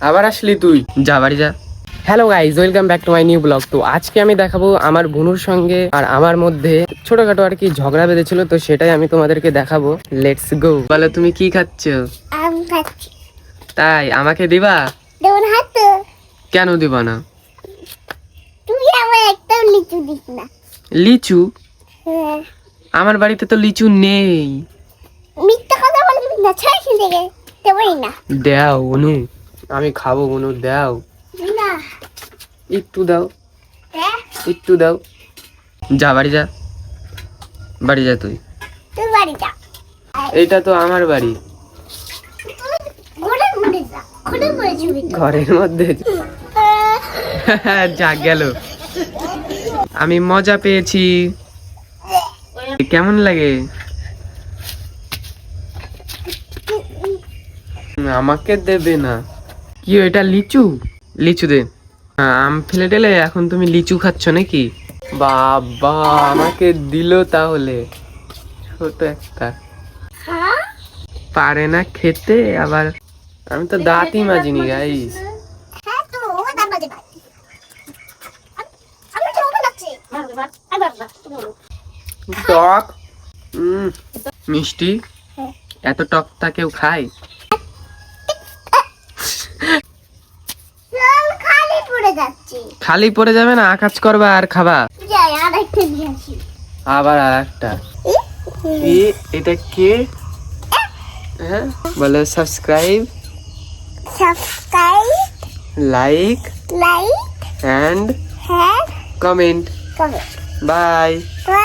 আবার আসলি তুই, যা বাড়ি যা। Hello guys, welcome back to my new blog. তো আজকে আমি দেখাবো আমার বোনুর সঙ্গে আর আমার মধ্যে ছোটখাটো আর কি ঝগড়া বেঁধেছিল, তো সেটাই আমি তোমাদেরকে দেখাবো। Let's go. বলো তুমি কি খাচ্ছ? আম খাচ্ছি। তাই আমাকে দিবা? দেবো না তো। কেন দিবা না? তুই আমার একটাও লিচু দিস না। লিচু? হ্যাঁ। আমার বাড়িতে তো লিচু নেই। মিথ্যা কথা বলবি না, ছাড় এখান থেকে। দেবোই না। দাও অনু, আমি খাবো। অনু দাও, না। একটু দাও, হ্যাঁ? একটু দাও। যা বাড়ি যা, বাড়ি যা তুই। তুই বাড়ি যা। এইটা তো আমার বাড়ি। ঘরের মধ্যে যা। ঘরের মধ্যে ছবি তুল। ঘরের মধ্যে যা গেল। আমি মজা পেয়েছি। কেমন লাগে? আমাকে দেবে না? কি এটা লিচু? লিচু দে। আম ফেলে দিলে এখন তুমি লিচু খাচ্ছ নাকি? বাবা আমাকে দিল তাহলে। ছোট একটা, হ্যাঁ? পারে না খেতে আবার। আমি তো দাঁতই মাজিনি গাইস। হ্যাঁ তো, ও দাঁত মাজে না। আমি তো ওকে লাগছে। টক, মিষ্টি, এত টকটা কেউ খায়? জল খালি পড়ে যাচ্ছে। খালি পড়ে যাবে না, আকাজ করবা আর খাবা। যাই আর একটা নিয়ে আসি। আবার আর একটা। এটা কে? হ্যাঁ বলো subscribe, subscribe, like like, and হ্যাঁ, কমেন্ট। কমেন্ট। বাই। বাই।